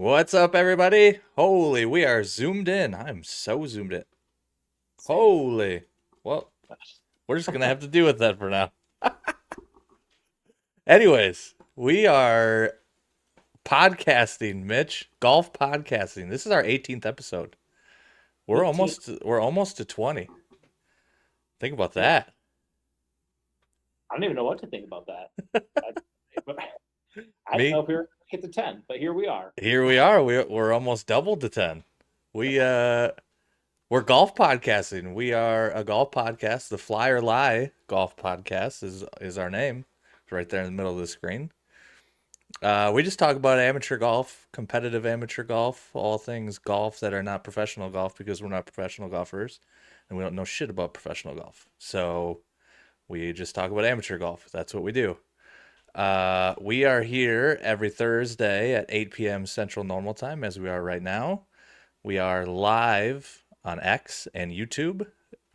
What's up, everybody? Holy, we are zoomed in. I'm so zoomed in. Same. Holy. Well, we're just gonna have to deal with that for now. Anyways, we are podcasting, Mitch. Golf podcasting. This is our 18th episode. We're 18. almost we're almost to 20. Think about Yeah, that. I don't even know what to think about that. I, but I didn't know Me, if we were going to get to 10, but here we are. here we are. We're almost doubled to 10. We we're golf podcasting. We are a golf podcast. The Fly or Lie Golf Podcast is our name. It's right there in the middle of the screen. We just talk about amateur golf, competitive amateur golf, all things golf that are not professional golf because we're not professional golfers and we don't know shit about professional golf. So we just talk about amateur golf. That's what we do. We are here every Thursday at 8 p.m. Central Normal Time, as we are right now. We are live on X and YouTube.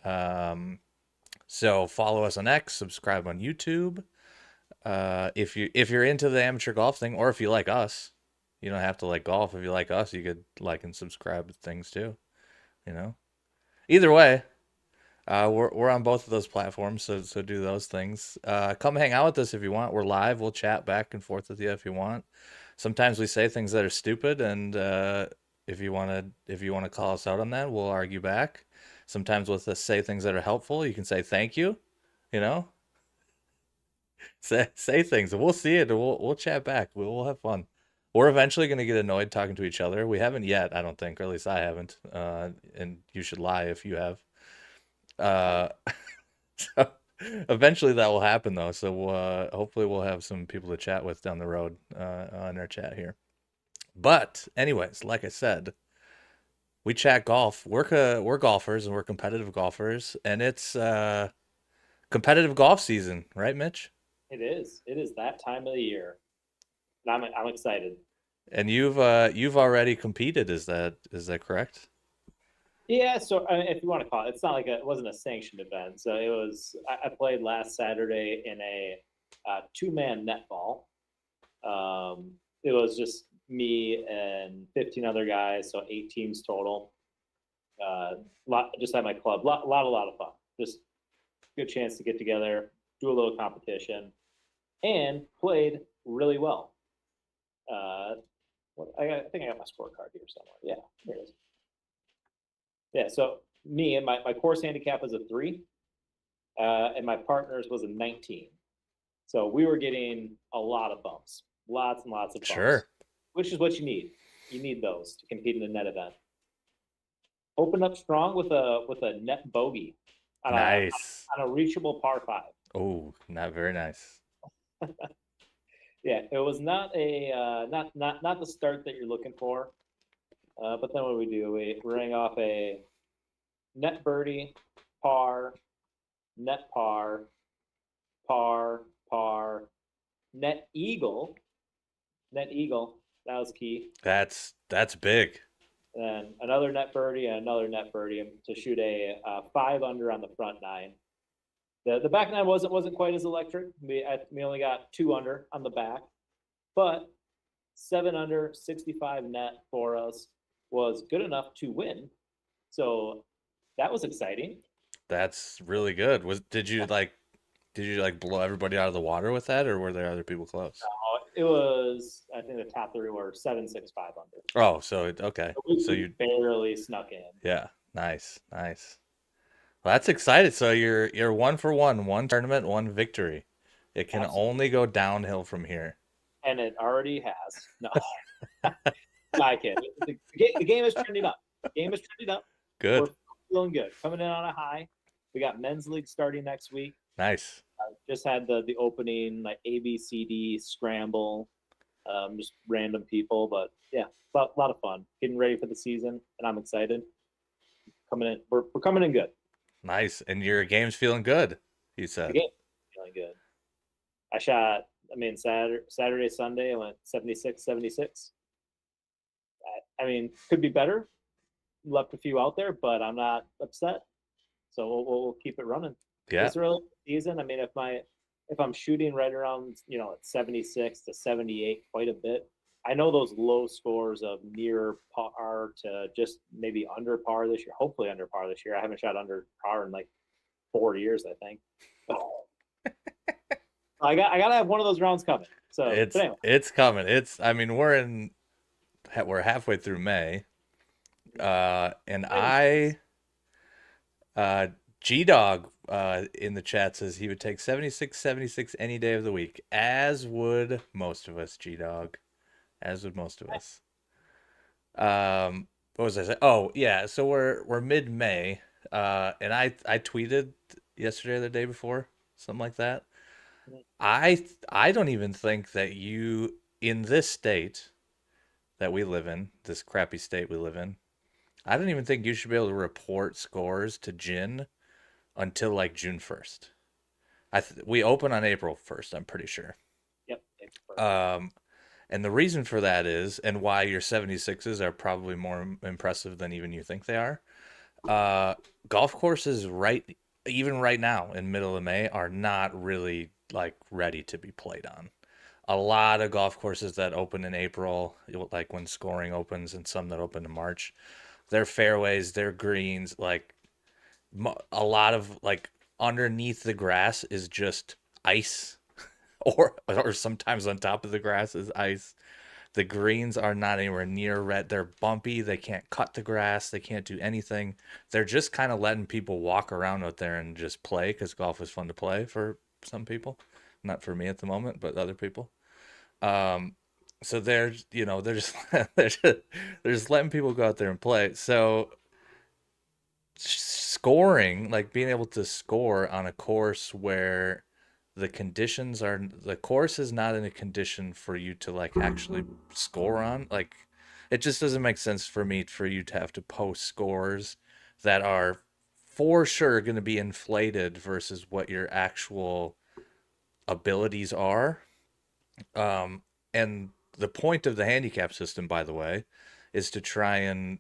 Um, so follow us on X, subscribe on YouTube. If you're into the amateur golf thing, or if you like us, you don't have to like golf. If you like us, you could like and subscribe to things too. You know, either way, we're on both of those platforms, so do those things. Come hang out with us if you want. We're live. We'll chat back and forth with you if you want. Sometimes we say things that are stupid, and if you wanna call us out on that, we'll argue back. Sometimes we'll say things that are helpful. You can say thank you. You know, say things, and we'll see it, and we'll chat back. We'll have fun. We're eventually gonna get annoyed talking to each other. We haven't yet, I don't think, or at least I haven't. And you should lie if you have. Uh, so eventually that will happen though. So hopefully we'll have some people to chat with down the road on our chat here. But anyways, like I said, we chat golf. We're golfers and we're competitive golfers, and it's competitive golf season, right, Mitch? It is. It is that time of the year. And I'm excited. And you've already competed, is that correct? Yeah, so I mean, if you want to call it, it's not like it wasn't a sanctioned event. So it was, I played last Saturday in a two-man netball. It was just me and 15 other guys, so 8 teams total. Just at my club. A lot of fun. Just good chance to get together, do a little competition, and played really well. I think I got my scorecard here somewhere. Yeah, here it is. Yeah, so me and my course handicap is a 3, and my partner's was a 19. So we were getting a lot of bumps, lots and lots of bumps, Sure. which is what you need. You need those to compete in a net event. Opened up strong with a net bogey on Nice. a reachable par 5. Oh, not very nice. Yeah, it was not a not the start that you're looking for. But then what do? We rang off a net birdie, par, net par, par, par, net eagle, net eagle. That was key. That's big. And then another net birdie and another net birdie to shoot a 5 under on the front 9. The back 9 wasn't quite as electric. We only got 2 under on the back, but 7 under, 65 net for us was good enough to win. So that was exciting. That's really good. Did you like blow everybody out of the water with that, or were there other people close? It was, I think the top 3 were 7, 6, 5 under. Oh, okay. So So we barely snuck in. yeah, nice, nice. Well, that's excited. So you're one for one tournament, one victory. It can Absolutely. only go downhill from here. And it already has. No, I kid. The game is trending up. The game is trending up. We're Good. feeling good. Coming in on a high. We got men's league starting next week. Nice. Just had the opening like ABCD scramble, just random people, but yeah, a lot of fun. Getting ready for the season, and I'm excited. Coming in, we're coming in good. Nice. And your game's feeling good, you The said. game feeling good. I shot. I mean, Saturday, Sunday, I went 76, 76. I mean, could be better. Left a few out there, but I'm not upset. So we'll keep it running. Yeah. It's early season. I mean, if I'm shooting right around at 76 to 78, quite a bit, I know those low scores of near par to just maybe under par this year, hopefully under par this year. I haven't shot under par in like 4 years, I think. I gotta have one of those rounds coming. So, but anyway, It's coming. I mean, we're halfway through May. And exciting times. uh G Dog in the chat says he would take 76, 76 any day of the week, as would most of us, G Dog. As would most of us. What was I saying? Oh, yeah, so we're mid-May. And I tweeted yesterday or the day before, something like that. I don't even think that you in this state that we live in, this crappy state we live in, I don't even think you should be able to report scores to Gin until like June 1st. We open on April 1st, I'm pretty sure. Yep. Thanks for- Um, and the reason for that is, and why your 76s are probably more impressive than even you think they are. Uh, Golf courses even right now in middle of May are not really like ready to be played on. A lot of golf courses that open in April, like when scoring opens, and some that open in March, their fairways, their greens, like a lot of like underneath the grass is just ice, or sometimes on top of the grass is ice. The greens are not anywhere near red. They're bumpy. They can't cut the grass. They can't do anything. They're just kind of letting people walk around out there and just play because golf is fun to play for some people. Not for me at the moment, but other people. Um, so they're just they're just letting people go out there and play. So scoring, like being able to score on a course where the course is not in a condition for you to like actually score on. Like it just doesn't make sense for me for you to have to post scores that are for sure going to be inflated versus what your actual abilities are. And the point of the handicap system, by the way, is to try and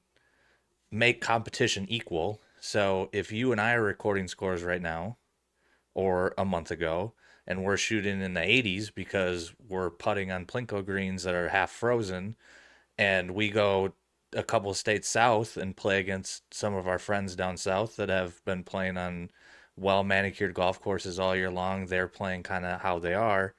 make competition equal. So if you and I are recording scores right now or a month ago, and we're shooting in the 80s because we're putting on Plinko greens that are half frozen, and we go a couple of states south and play against some of our friends down south that have been playing on well manicured golf courses all year long, they're playing kind of how they are.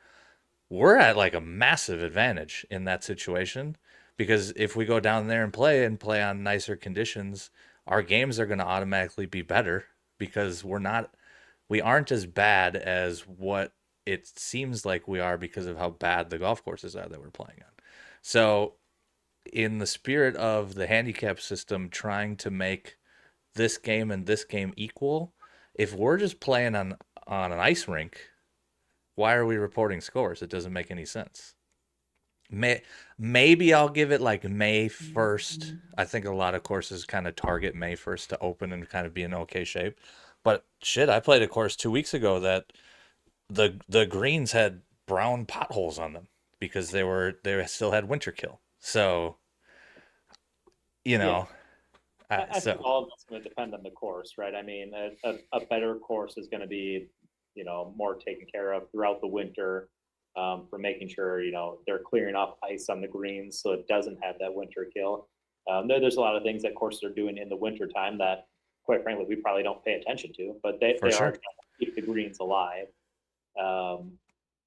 We're at like a massive advantage in that situation because if we go down there and play on nicer conditions, our games are going to automatically be better because we aren't as bad as what it seems like we are because of how bad the golf courses are that we're playing on. So, in the spirit of the handicap system trying to make this game and this game equal, if we're just playing on an ice rink, why are we reporting scores? It doesn't make any sense. Maybe I'll give it like May 1st. I think a lot of courses kind of target May 1st to open and kind of be in okay shape. But shit, I played a course 2 weeks ago that the greens had brown potholes on them because they still had winter kill. So, you Yeah. know, I think so all of it's going to depend on the course, right? I mean, a better course is going to be, more taken care of throughout the winter for making sure, they're clearing off ice on the greens so it doesn't have that winter kill. There's a lot of things that courses are doing in the winter time that, quite frankly, we probably don't pay attention to, but for they are sure. trying to keep the greens alive. Um,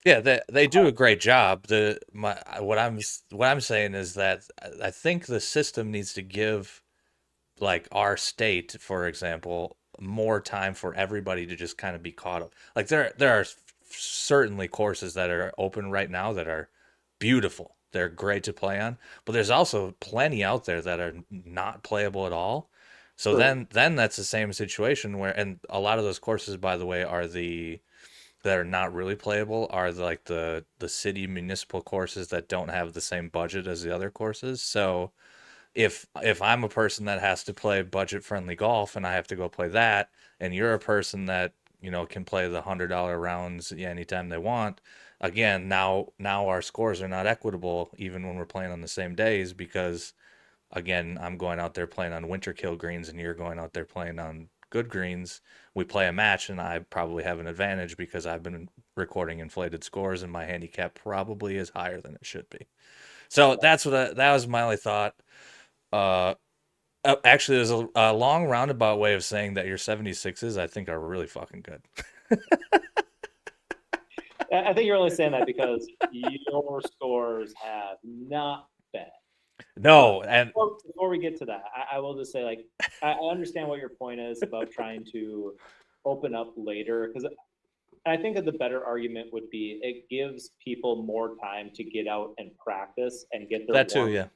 Yeah, they do a great job. What I'm saying is that I think the system needs to give like our state, for example, more time for everybody to just kind of be caught up. Like there are certainly courses that are open right now that are beautiful. They're great to play on, but there's also plenty out there that are not playable at all. So True. then that's the same situation where, and a lot of those courses, by the way, are the that are not really playable are like the city municipal courses that don't have the same budget as the other courses. So if I'm a person that has to play budget friendly golf and I have to go play that, and you're a person that can play the $100 rounds anytime they want, again now our scores are not equitable even when we're playing on the same days because again I'm going out there playing on winter kill greens and you're going out there playing on good greens, we play a match, and I probably have an advantage because I've been recording inflated scores, and my handicap probably is higher than it should be. So that was my only thought. Uh, Actually, there's a long roundabout way of saying that your 76s, I think, are really fucking good. I think you're only saying that because your scores have not been. No, But and before we get to that, I will just say, like, I understand what your point is about trying to open up later, because I think that the better argument would be it gives people more time to get out and practice and get their that too, warm. yeah,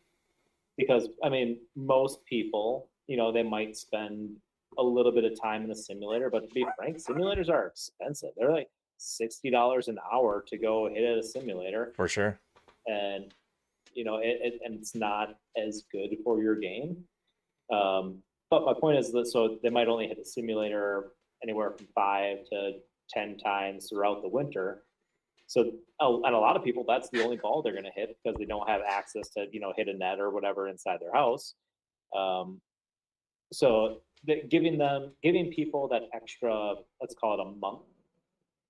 Because I mean, most people, they might spend a little bit of time in a simulator, but to be frank, simulators are expensive. They're like $60 an hour to go hit at a simulator, for sure. and and it's not as good for your game. But my point is that so they might only hit the simulator anywhere from 5 to 10 times throughout the winter. So, and a lot of people, that's the only ball they're going to hit because they don't have access to, hit a net or whatever inside their house. Um, so giving people that extra, let's call it a month,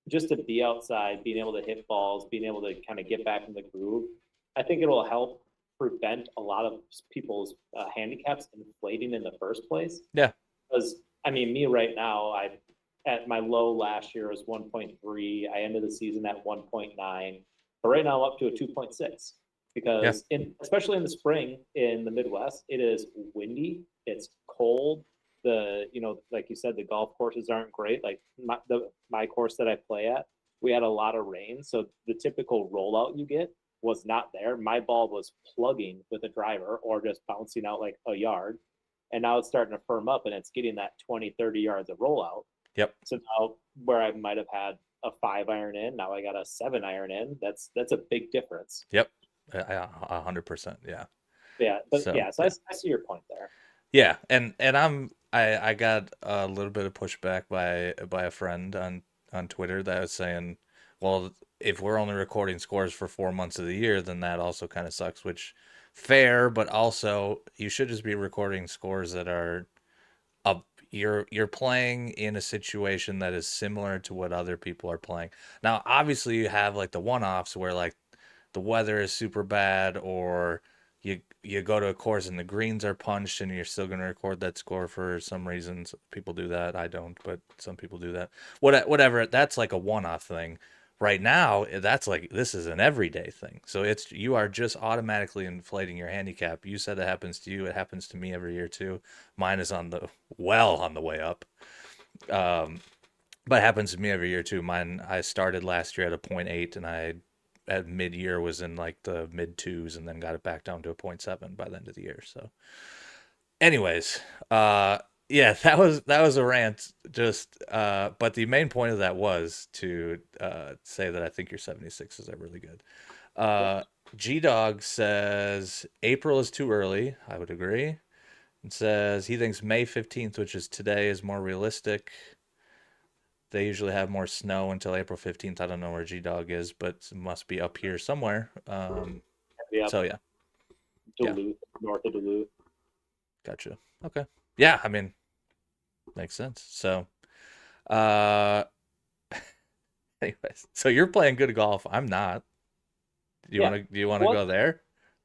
just to be outside, being able to hit balls, being able to kind of get back in the groove, I think it'll help prevent a lot of people's handicaps inflating in the first place. Yeah, Because I mean, me right now, I at my low last year was 1.3. I ended the season at 1.9, but right now I'm up to a 2.6 yeah, because especially in the spring in the Midwest, it is windy, it's cold. Like you said, the golf courses aren't great. Like my course that I play at, we had a lot of rain, so the typical rollout you get was not there. My ball was plugging with a driver or just bouncing out like a yard, and now it's starting to firm up and it's getting that 20, 30 yards of rollout. yep, So now where I might have had a 5 iron in, now I got a 7 iron in. That's a big difference. yep, 100%, yeah. Yeah, but So yeah, so yeah, I see your point there. yeah, and I got a little bit of pushback by a friend on Twitter that was saying, well, if we're only recording scores for 4 months of the year, then that also kind of sucks. Which fair, but also you should just be recording scores that are up. You're playing in a situation that is similar to what other people are playing. Now, obviously, you have like the one-offs where like the weather is super bad, or you go to a course and the greens are punched and you're still going to record that score for some reasons. People do that. I don't, but some people do that. Whatever. That's like a one-off thing. Right now, that's like this is an everyday thing. So you are just automatically inflating your handicap. You said it happens to you. It happens to me every year too. Mine is on the way up. Um, but it happens to me every year too. Mine, I started last year at a point 0.8, and I at mid year was in like the mid twos, and then got it back down to a 0.7 by the end of the year. So, anyways, yeah, that was a rant. Just, but the main point of that was to say that I think your 76s are really good. Yep. Uh, G Dog says April is too early. I would agree. It says he thinks May 15th, which is today, is more realistic. They usually have more snow until April 15th. I don't know where G Dog is, but it must be up here somewhere. Yeah, So yeah, yeah, Duluth, north of Duluth. gotcha. Okay. Yeah, I mean, makes sense. So, uh, anyways, so you're playing good golf. I'm not. Yeah. Do you want to What? go there?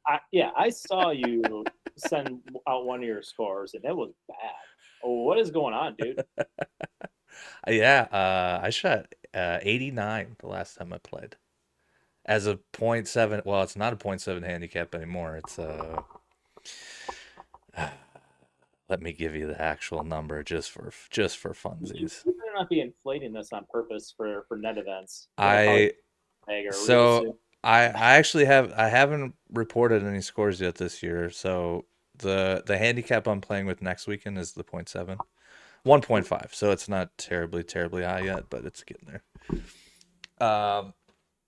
I saw you send out one of your scores, and it was bad. Oh, what is going on, dude? Yeah, I shot 89 the last time I played. As a point seven, well, it's not a point seven handicap anymore. It's let me give you the actual number just for funsies. You better not be inflating this on purpose for net events. Then I'll call you I or really so soon. I actually I haven't reported any scores yet this year. So the handicap I'm playing with next weekend is the point seven. 1.5. So it's not terribly high yet, but it's getting there.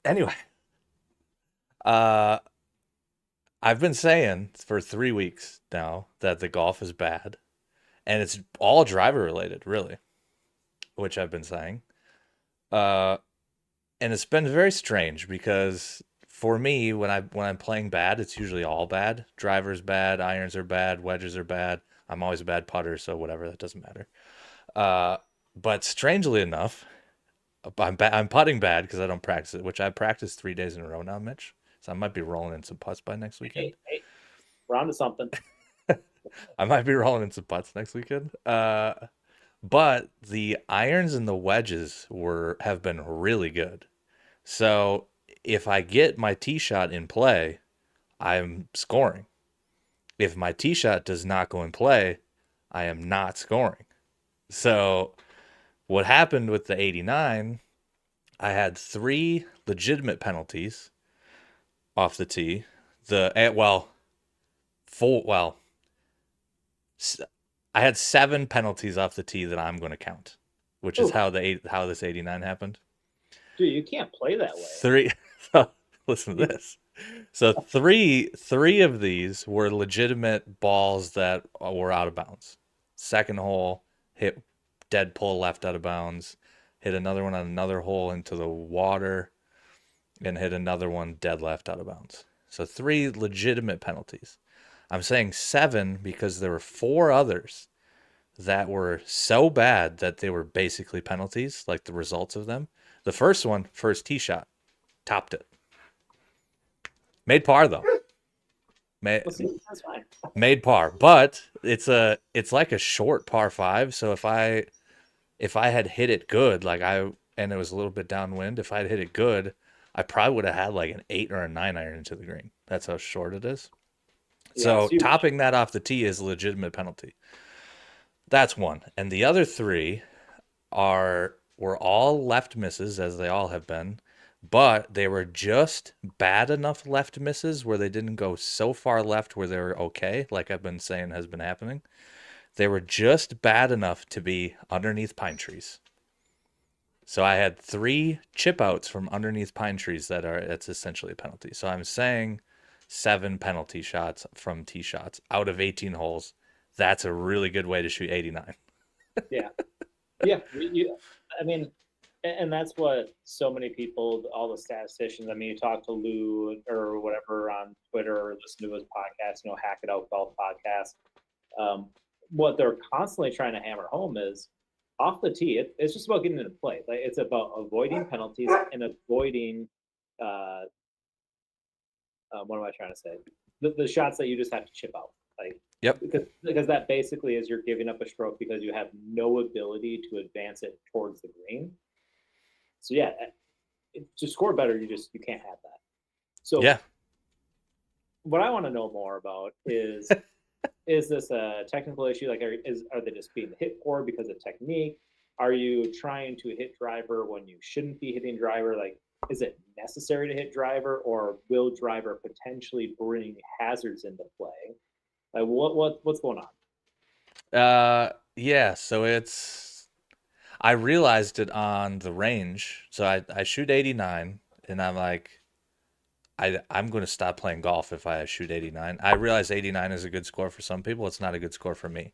Anyway, uh I've been saying for 3 weeks now that the golf is bad, and it's all driver related, really, which I've been saying. Uh, and it's been very strange because for me, when I'm playing bad, it's usually all bad. Drivers bad, irons are bad, wedges are bad. I'm always a bad putter, so whatever, that doesn't matter. Uh, but strangely enough, I'm putting bad because I don't practice it, which I practiced 3 days in a row now, Mitch. So I might be rolling in some putts by next weekend. Hey, we're on to something. I might be rolling in some putts next weekend. But the irons and the wedges were have been really good. So if I get my tee shot in play, I'm scoring. If my tee shot does not go in play, I am not scoring. So what happened with the 89, I had three legitimate penalties off the tee. Well, full well, I had seven penalties off the tee that I'm going to count, which is Oof, how this 89 happened. dude, you can't play that way. Three. Listen to this. So three of these were legitimate balls that were out of bounds. Second hole hit dead pull left out of bounds. Hit another one on another hole into the water, and hit another one dead left out of bounds. So three legitimate penalties. I'm saying seven because there were four others that were so bad that they were basically penalties, like the results of them. The first one, first tee shot, topped it. Made par though. Made, Well, see, that's fine. made par, but it's like a short par five. So if I had hit it good, and it was a little bit downwind, if I had hit it good, I probably would have had like an 8 or a 9 iron into the green. That's how short it is. Yeah, So so you, topping that off the tee is a legitimate penalty. That's one, and the other three were all left misses as they all have been, but they were just bad enough left misses where they didn't go so far left where they were okay, like I've been saying has been happening. They were just bad enough to be underneath pine trees. So I had three chip outs from underneath pine trees that's essentially a penalty. So I'm saying seven penalty shots from tee shots out of 18 holes. That's a really good way to shoot 89. yeah, yeah. I mean, and that's what so many people, all the statisticians. I mean, you talk to Lou or whatever on Twitter or listen to his podcast. Hack it out golf podcast. Um, what they're constantly trying to hammer home is off the tee. It's just about getting into play. Like it's about avoiding penalties and avoiding uh, what am I trying to say? The shots that you just have to chip out, like Yep. because that basically is you're giving up a stroke because you have no ability to advance it towards the green. So yeah, to score better, you can't have that. So Yeah. what I want to know more about is this a technical issue? Like, are they just being hit poor because of technique? Are you trying to hit driver when you shouldn't be hitting driver? Like, is it necessary to hit driver, or will driver potentially bring hazards into play? Like, what's going on? Yeah, so I realized it on the range. So I shoot 89 and I'm like I'm going to stop playing golf if I shoot 89. I realize 89 is a good score for some people. It's not a good score for me.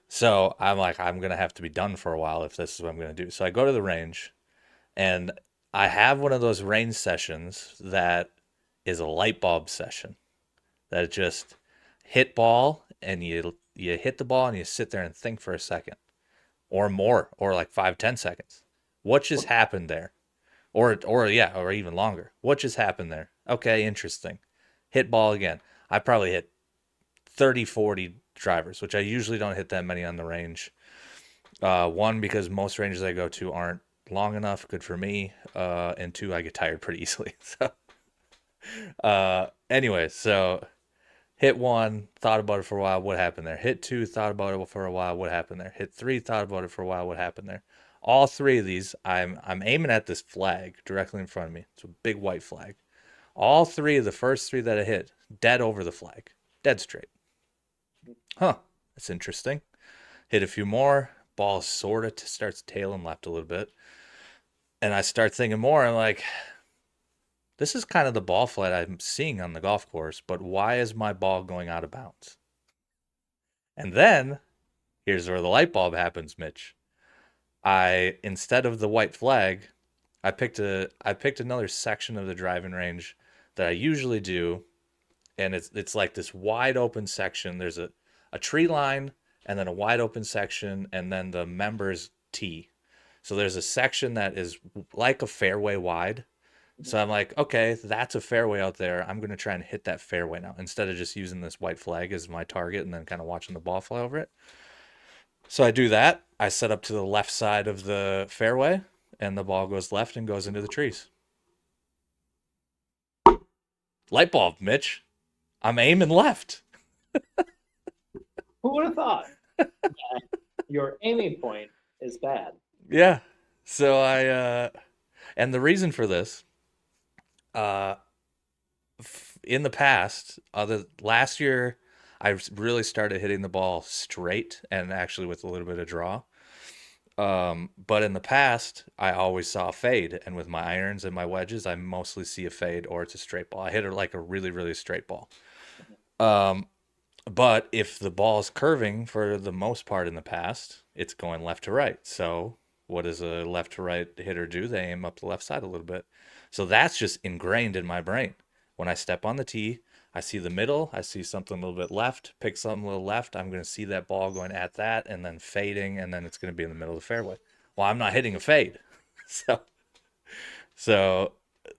So I'm like I'm going to have to be done for a while if this is what I'm going to do. So I go to the range and I have one of those range sessions that is a light bulb session. That just hit ball and you hit the ball and you sit there and think for a second or more or like 5-10 seconds. What just happened there? Or even longer. What just happened there? Okay, interesting. Hit ball again. I probably hit 30, 40 drivers, which I usually don't hit that many on the range. One, because most ranges I go to aren't long enough, good for me. And two, I get tired pretty easily. So, anyway, so hit one, thought about it for a while, what happened there? Hit two, thought about it for a while, what happened there? Hit three, thought about it for a while, what happened there? All three of these, I'm aiming at this flag directly in front of me. It's a big white flag. All three of the first three that I hit, dead over the flag, dead straight. Huh, that's interesting. Hit a few more, ball sort of starts tailing left a little bit, and I start thinking more. I'm like, this is kind of the ball flight I'm seeing on the golf course, but why is my ball going out of bounds? And then here's where the light bulb happens, Mitch. Instead of the white flag, I picked another section of the driving range that I usually do, and it's like this wide open section. There's a tree line, and then a wide open section, and then the members tee. So there's a section that is like a fairway wide. So I'm like, okay, that's a fairway out there. I'm going to try and hit that fairway now instead of just using this white flag as my target and then kind of watching the ball fly over it. So I do that. I set up to the left side of the fairway, and the ball goes left and goes into the trees. Light bulb, Mitch. I'm aiming left. Who would have thought that your aiming point is bad? Yeah. So and the reason for this, uh, in the past, last year, I really started hitting the ball straight and actually with a little bit of draw. But in the past, I always saw a fade, and with my irons and my wedges, I mostly see a fade or it's a straight ball. I hit it like a really, really straight ball. Um, but if the ball's curving for the most part in the past, it's going left to right. So what does a left to right hitter do? They aim up the left side a little bit. So that's just ingrained in my brain. When I step on the tee, I see the middle, I see something a little bit left, pick something a little left, I'm going to see that ball going at that and then fading, and then it's going to be in the middle of the fairway. Well, I'm not hitting a fade. So so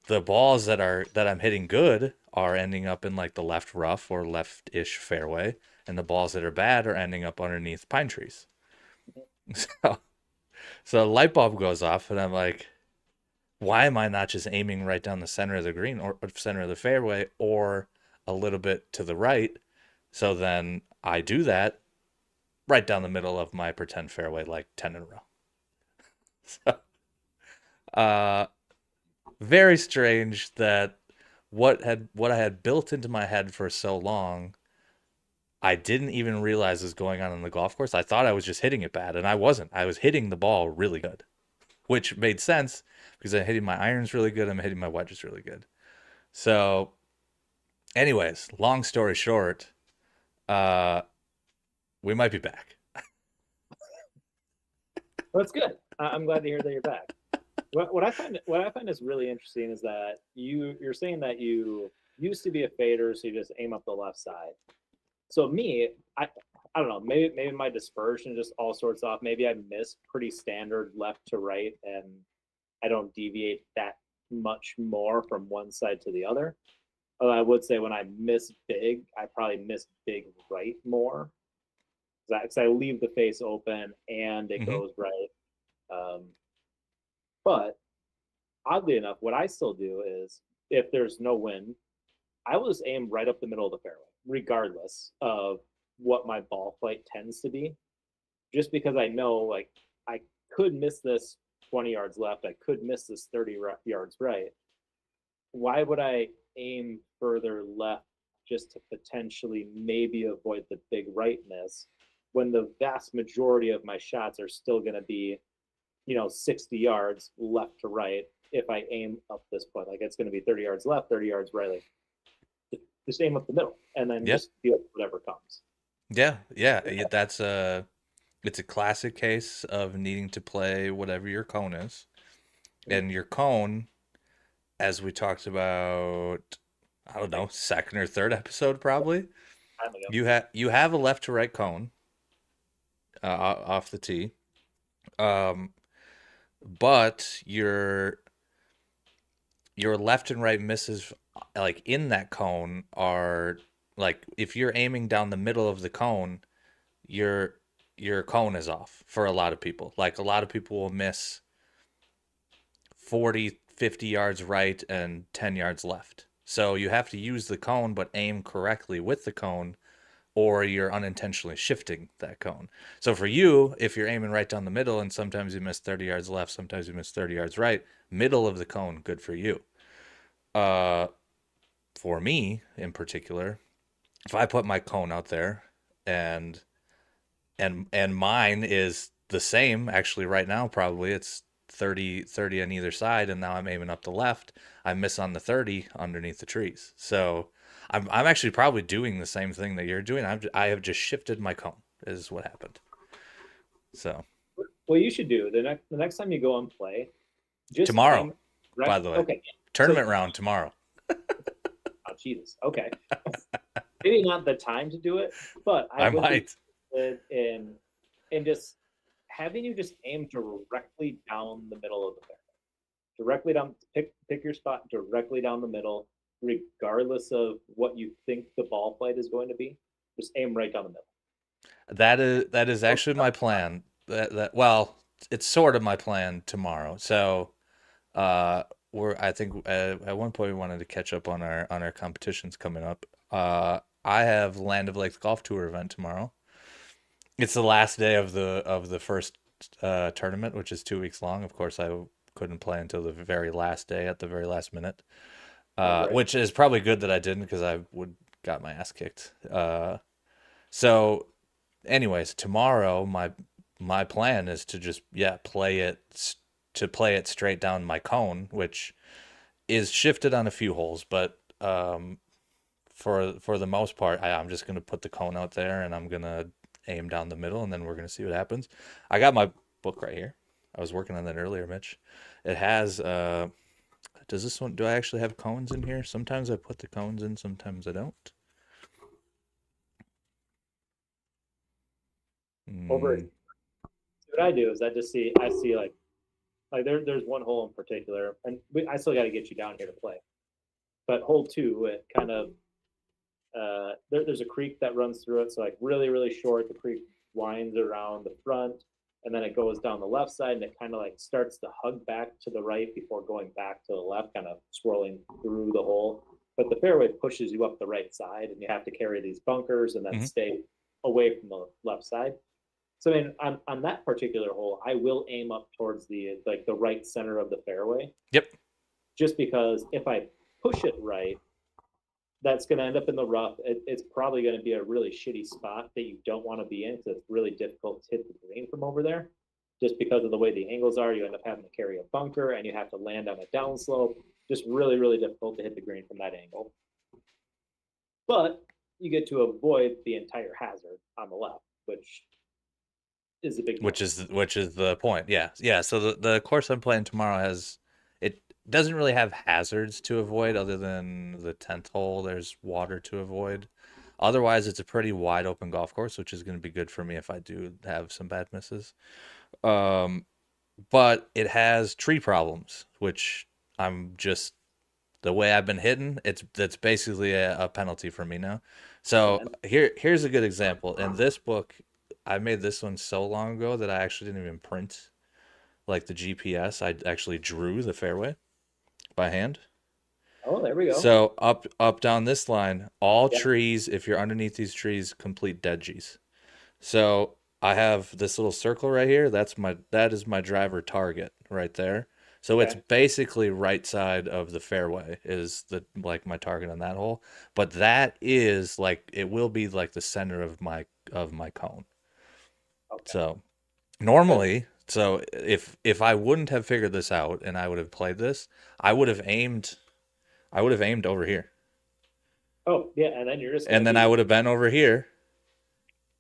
the balls that I'm hitting good are ending up in like the left rough or left-ish fairway, and the balls that are bad are ending up underneath pine trees. So so a light bulb goes off, and I'm like, why am I not just aiming right down the center of the green or center of the fairway or a little bit to the right? So then I do that right down the middle of my pretend fairway, like 10 in a row. So, uh, very strange that what I had built into my head for so long, I didn't even realize was going on in the golf course. I thought I was just hitting it bad, and I wasn't. I was hitting the ball really good, which made sense because I'm hitting my irons really good. I'm hitting my wedges really good. So, anyways, long story short, uh, we might be back. Well, that's good. I'm glad to hear that you're back. What I find is really interesting is that you're saying that you used to be a fader, so you just aim up the left side. So me, I don't know, maybe my dispersion just all sorts off. Maybe I miss pretty standard left to right, and I don't deviate that much more from one side to the other. Although I would say when I miss big, I probably miss big right more because I leave the face open and it Hmm. goes right. Um, but oddly enough, what I still do is if there's no wind, I will just aim right up the middle of the fairway, regardless of what my ball flight tends to be. Just because I know, like, I could miss this 20 yards left, I could miss this 30 yards right. Why would I aim further left just to potentially maybe avoid the big right miss when the vast majority of my shots are still going to be 60 yards left to right if I aim up this point. Like it's going to be 30 yards left, 30 yards right. Like just aim up the middle and then Yeah, just deal with whatever comes. yeah. That's it's a classic case of needing to play whatever your cone is, and your cone, as we talked about, I don't know, second or third episode probably. Time ago. You have a left to right cone off the tee, um, but your left and right misses like in that cone are like if you're aiming down the middle of the cone, your your cone is off for a lot of people. Like a lot of people will miss 40, 50 yards right and 10 yards left. So you have to use the cone but aim correctly with the cone or you're unintentionally shifting that cone. So for you, if you're aiming right down the middle and sometimes you miss 30 yards left, sometimes you miss 30 yards right, middle of the cone, good for you. Uh, for me in particular, if I put my cone out there and and mine is the same actually right now probably it's 30 on either side and now I'm aiming up the left, I miss on the 30 underneath the trees. So I'm actually probably doing the same thing that you're doing. I have just shifted my cone is what happened. So What you should do the next time you go and play, just tomorrow, aim right. by the way, Okay. So, tournament round tomorrow. oh Jesus. Okay. Maybe not the time to do it, but I I would be might. and just having you just aim directly down the middle of the fairway, directly down. Pick your spot directly down the middle, regardless of what you think the ball flight is going to be. Just aim right down the middle. That is actually my plan. Well, it's sort of my plan tomorrow. So, uh, I think at one point we wanted to catch up on our competitions coming up. I have Land of Lakes Golf Tour event tomorrow. It's the last day of the first tournament, which is 2 weeks long. Of course, I couldn't play until the very last day at the very last minute, Right. which is probably good that I didn't because I would got my ass kicked. So anyways, tomorrow my plan is to just play it straight down my cone, which is shifted on a few holes, but for the most part, I'm just gonna put the cone out there and I'm gonna aim down the middle, and then we're gonna see what happens. I got my book right here. I was working on that earlier, Mitch. It has does this one, do I actually have cones in here? Sometimes I put the cones in, sometimes I don't. Over. Mm, What I do is I see like there's one hole in particular, and I still got to get you down here to play. But hole two, it kind of there's a creek that runs through it, so like really short. The creek winds around the front, and then it goes down the left side, and it kind of like starts to hug back to the right before going back to the left, kind of swirling through the hole. But the fairway pushes you up the right side, and you have to carry these bunkers and then mhm. stay away from the left side. So I mean, on that particular hole, I will aim up towards the right center of the fairway, Yep. just because if I push it right, that's going to end up in the rough. It's probably going to be a really shitty spot that you don't want to be in because it's really difficult to hit the green from over there. Just because of the way the angles are, you end up having to carry a bunker and you have to land on a downslope. Just really difficult to hit the green from that angle. But you get to avoid the entire hazard on the left, which is a big which bonus. is which is the point. Yeah, yeah. So the course I'm playing tomorrow has it doesn't really have hazards to avoid other than the 10th hole. There's water to avoid. Otherwise, it's a pretty wide open golf course, which is going to be good for me if I do have some bad misses. Um, but it has tree problems, which I'm just the way I've been hitting. That's basically a penalty for me now. Yeah, So man. here's a good example. In this book, I made this one so long ago that I actually didn't even print like the GPS. I actually drew the fairway by hand. Oh, there we go. So up down this line, all Yeah. trees, if you're underneath these trees, complete dead G's. So I have this little circle right here. That is my driver target right there. So it's Okay. basically right side of the fairway is the like my target on that hole. But that is like it will be like the center of my cone. Okay. So Because normally, so if I wouldn't have figured this out and I would have played this, I would have aimed I would have aimed over here. oh yeah, and then you're just gonna And then I be, would have been over here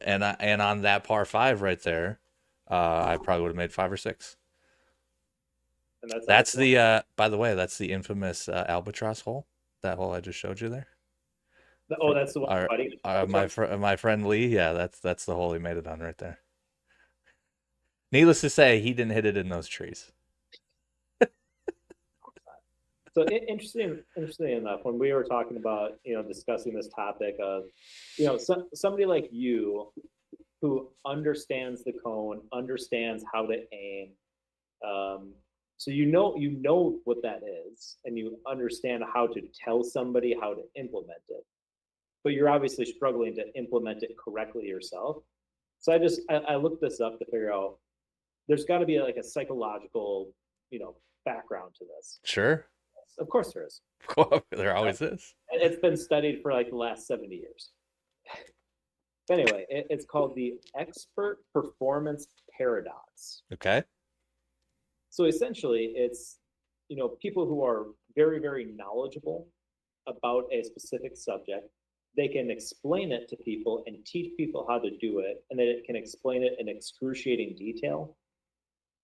and on that par 5 right there, I probably would have made 5 or 6. and that's how That's it's won. the by the way, that's the infamous albatross hole. That hole I just showed you there. Oh, For that's the one our fighting my albatross. my friend Lee, yeah, that's the hole he made it on right there. Needless to say, he didn't hit it in those trees. So interesting enough, when we were talking about discussing this topic of somebody like you who understands the cone, understands how to aim, so you know what that is, and you understand how to tell somebody how to implement it, but you're obviously struggling to implement it correctly yourself. So I looked this up to figure out there's got to be like a psychological background to this. Sure. Of course there is. There always is. It's been studied for like the last 70 years. But anyway, it's called the expert performance paradox. Okay. So essentially, it's people who are very knowledgeable about a specific subject. They can explain it to people and teach people how to do it, and then it can explain it in excruciating detail.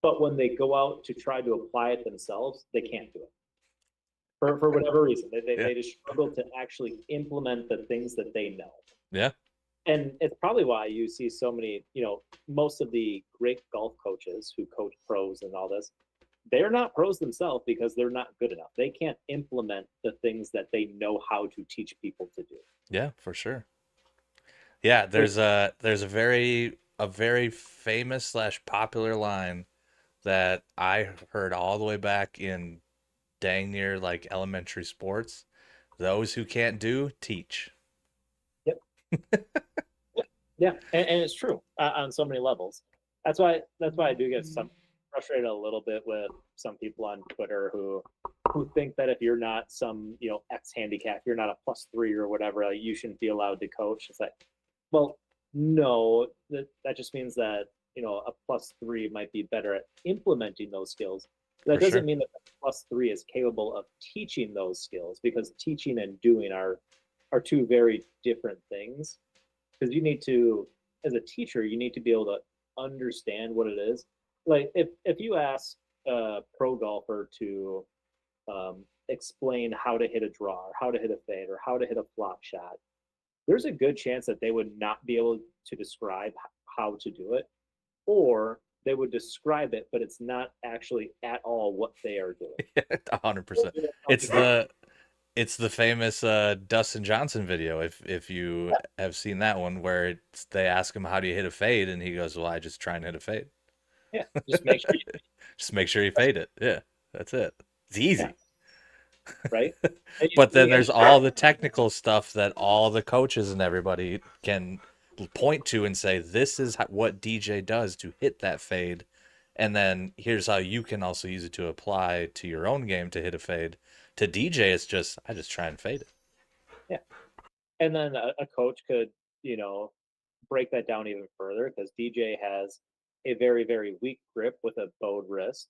But when they go out to try to apply it themselves, they can't do it for whatever reason. They, they, Yeah. they just struggle to actually implement the things that they know. Yeah. And it's probably why you see so many, most of the great golf coaches who coach pros and all this, they're not pros themselves because they're not good enough. They can't implement the things that they know how to teach people to do. Yeah, for sure. Yeah, Which, there's a very famous slash popular line that I heard all the way back in dang near like elementary sports. Those who can't do, teach. yep, yeah, and it's true on so many levels. That's why I do get some frustrated a little bit with some people on Twitter who think that if you're not some X handicap, you're not a +3 or whatever, like, you shouldn't be allowed to coach. It's like, well, no, that just means that a +3 might be better at implementing those skills. That For doesn't sure. mean that the +3 is capable of teaching those skills, because teaching and doing are two very different things. Because you need to, as a teacher, you need to be able to understand what it is. Like if you ask a pro golfer to explain how to hit a draw or how to hit a fade or how to hit a flop shot, there's a good chance that they would not be able to describe how to do it, or they would describe it, but it's not actually at all what they are doing. 100%. It's the it's the famous Dustin Johnson video. If you have seen that one, where they ask him how do you hit a fade, and he goes, "Well, I just try and hit a fade. Yeah, just make sure you, Just make sure you fade it. Yeah, that's it. It's yeah, easy." right. But then there's all the technical stuff that all the coaches and everybody can point to and say, "This is what DJ does to hit that fade." And then here's how you can also use it to apply to your own game to hit a fade. To DJ, it's just I just try and fade it. Yeah, and then a coach could, you know, break that down even further, because DJ has a very, very weak grip with a bowed wrist,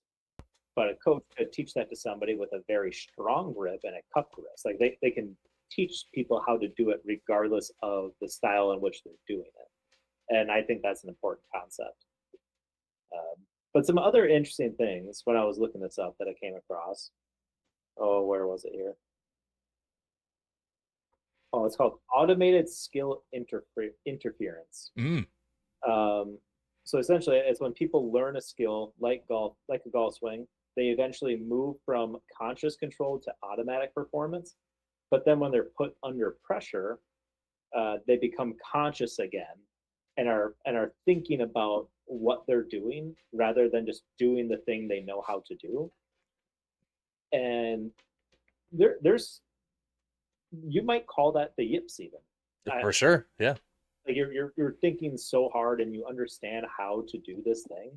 but a coach could teach that to somebody with a very strong grip and a cupped wrist. Like they can teach people how to do it regardless of the style in which they're doing it. And I think that's an important concept. But some other interesting things when I was looking this up that I came across. Oh, where was it here? Oh, it's called automated skill interference. Mm. Um, so essentially, it's when people learn a skill like golf, like a golf swing, they eventually move from conscious control to automatic performance. But then when they're put under pressure, they become conscious again and are thinking about what they're doing rather than just doing the thing they know how to do. And there's you might call that the yips even. I, For sure. Yeah. like you're thinking so hard and you understand how to do this thing,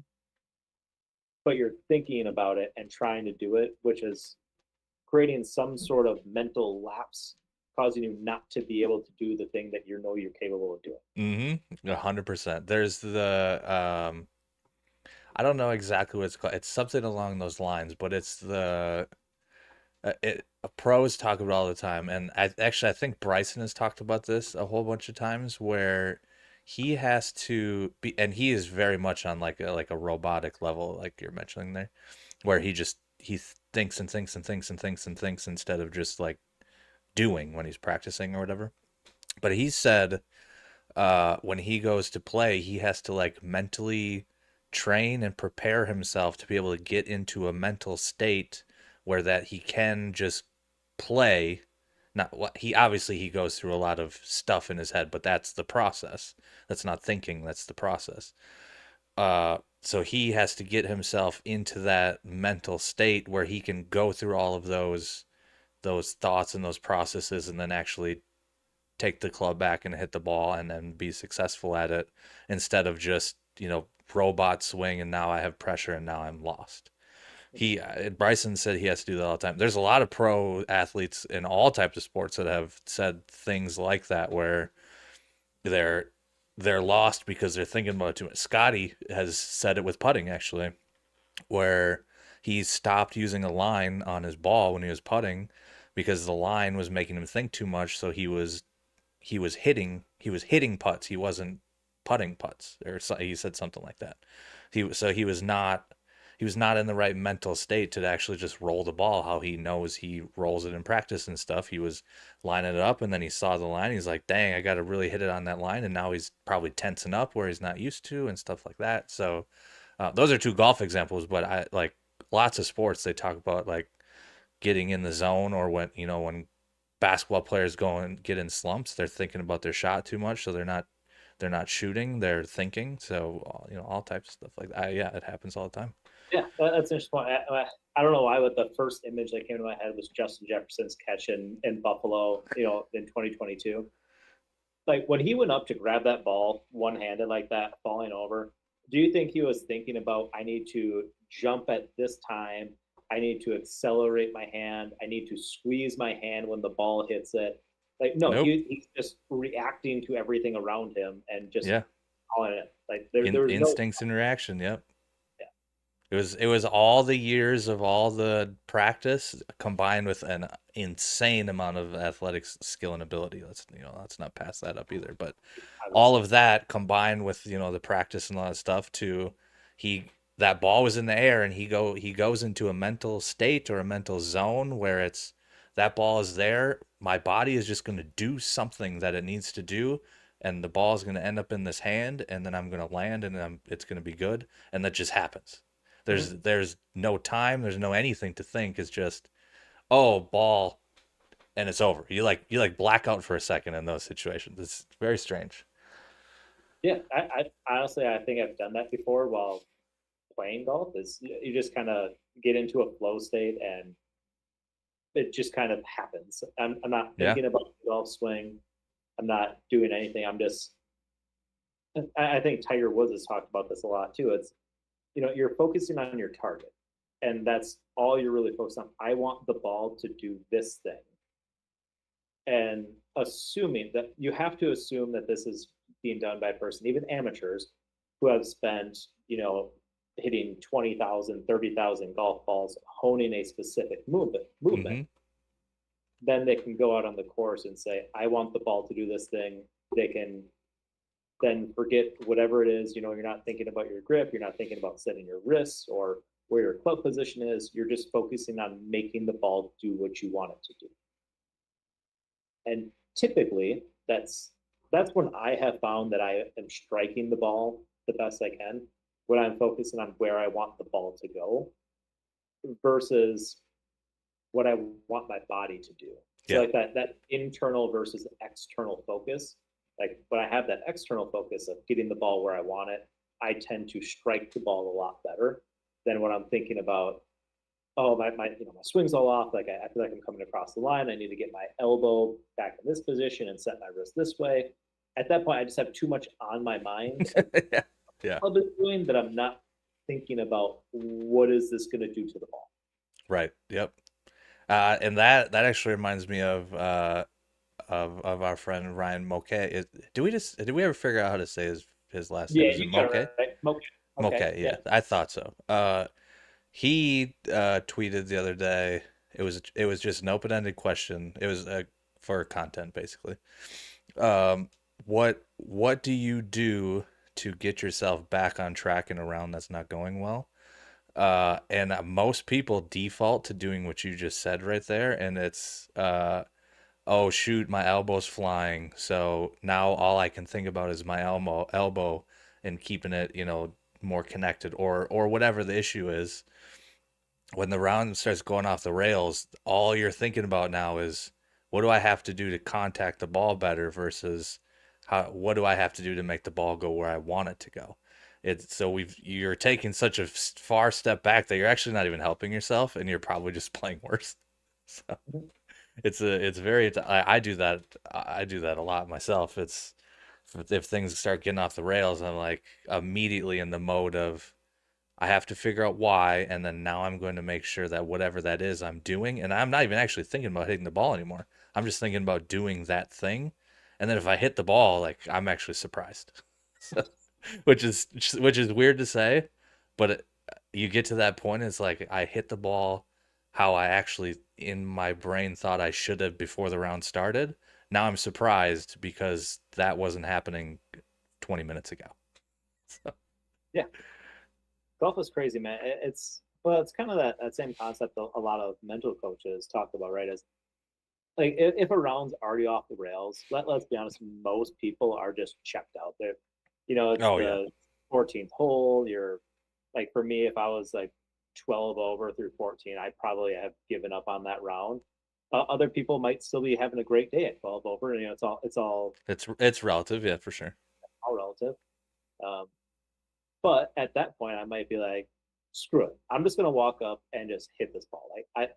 but you're thinking about it and trying to do it, which is creating some sort of mental lapse, causing you not to be able to do the thing that you know you're capable of doing. Mm-hmm. 100%. There's the I don't know exactly what it's called. It's something along those lines, but it's the pros talk about it all the time, and I think Bryson has talked about this a whole bunch of times, where he has to be, and he is very much on like a robotic level, like you're mentioning there, where he thinks and thinks and thinks and thinks and thinks instead of just like doing when he's practicing or whatever. But he said when he goes to play, he has to like mentally train and prepare himself to be able to get into a mental state where that he can just play. Not what he obviously he goes through a lot of stuff in his head, but that's the process. That's not thinking, that's the process. So he has to get himself into that mental state where he can go through all of those thoughts and those processes and then actually take the club back and hit the ball and then be successful at it instead of just, robot swing and now I have pressure and now I'm lost. He Bryson said he has to do that all the time. There's a lot of pro athletes in all types of sports that have said things like that where they're they're lost because they're thinking about it too much. Scotty has said it with putting actually, where he stopped using a line on his ball when he was putting because the line was making him think too much, so he was hitting putts. He wasn't putting putts, or so, he said something like that. He was not. he was not in the right mental state to actually just roll the ball how he knows he rolls it in practice and stuff. He was lining it up, and then he saw the line. He's like, dang, I got to really hit it on that line. And now he's probably tensing up where he's not used to and stuff like that. So those are two golf examples, but I like lots of sports. They talk about like getting in the zone, or when, when basketball players go and get in slumps, they're thinking about their shot too much. So they're not shooting, they're thinking. So, all types of stuff like that. Yeah, it happens all the time. Yeah, that's an interesting point. I don't know why, but the first image that came to my head was Justin Jefferson's catch in Buffalo, in 2022. Like when he went up to grab that ball one handed like that, falling over, do you think he was thinking about, I need to jump at this time? I need to accelerate my hand. I need to squeeze my hand when the ball hits it. Like, no, Nope. he's just reacting to everything around him and just Yeah. calling it. Like, there was no, Instincts and reaction. Yep. yeah. It was all the years of all the practice combined with an insane amount of athletic skill and ability. Let's not pass that up either. But I would all say. of that combined with the practice and all that stuff, to he that ball was in the air, and he goes into a mental state or a mental zone where it's that ball is there. My body is just going to do something that it needs to do, and the ball is going to end up in this hand, and then I'm going to land, and it's going to be good, and that just happens. Mhm. There's no time, there's no anything to think. It's just, oh, ball, and it's over. You like black out for a second in those situations. It's very strange. Yeah, I honestly, I think I've done that before while playing golf. Is you just kind of get into a flow state and it just kind of happens. I'm not Yeah. thinking about the golf swing. I'm not doing anything. I'm just. I think Tiger Woods has talked about this a lot too. It's you're focusing on your target, and that's all you're really focused on. I want the ball to do this thing, and assuming that you have to assume that this is being done by a person, even amateurs who have spent hitting 20,000, 30,000 golf balls honing a specific movement, Mm-hmm. then they can go out on the course and say, I want the ball to do this thing. They can then forget whatever it is. You're not thinking about your grip, you're not thinking about setting your wrists or where your club position is. You're just focusing on making the ball do what you want it to do. And typically that's when I have found that I am striking the ball the best I can, when I'm focusing on where I want the ball to go versus what I want my body to do. So Yeah. like that internal versus external focus. Like when I have that external focus of getting the ball where I want it, I tend to strike the ball a lot better than when I'm thinking about, oh, my swing's all off. Like I feel like I'm coming across the line. I need to get my elbow back in this position and set my wrist this way. At that point, I just have too much on my mind of Yeah. Yeah. what I'm doing that I'm not thinking about what is this going to do to the ball. Right. Yep. And that actually reminds me of our friend Ryan Moke. Did we ever figure out how to say his last name? Yeah, Is it you got Moke? it right. Okay. Moke, Okay. Yeah. yeah, I thought so. He tweeted the other day. It was just an open-ended question. It was for content basically. Um, what do you do to get yourself back on track in a round that's not going well? And most people default to doing what you just said right there, and it's oh shoot, my elbow's flying. So now all I can think about is my elbow and keeping it, more connected, or whatever the issue is. When the round starts going off the rails, all you're thinking about now is what do I have to do to contact the ball better versus what do I have to do to make the ball go where I want it to go. It's so you're taking such a far step back that you're actually not even helping yourself, and you're probably just playing worse. So I do that. I do that a lot myself. It's if things start getting off the rails, I'm like immediately in the mode of I have to figure out why, and then now I'm going to make sure that whatever that is I'm doing, and I'm not even actually thinking about hitting the ball anymore. I'm just thinking about doing that thing, and then if I hit the ball, like I'm actually surprised. So, which is weird to say, but you get to that point, it's like I hit the ball how I actually in my brain thought I should have before the round started. Now I'm surprised because that wasn't happening 20 minutes ago. So, Yeah. golf is crazy, man. It's well, it's kind of that same concept a lot of mental coaches talk about, right? Is like if a round's already off the rails, let's be honest, most people are just checked out there. It's Oh yeah. the 14th hole. You're like, for me, if I was like 12 over through 14, I probably have given up on that round. Other people might still be having a great day at 12 over. And, It's relative, yeah, for sure. all relative. Um, but at that point, I might be like, screw it. I'm just gonna walk up and just hit this ball. Like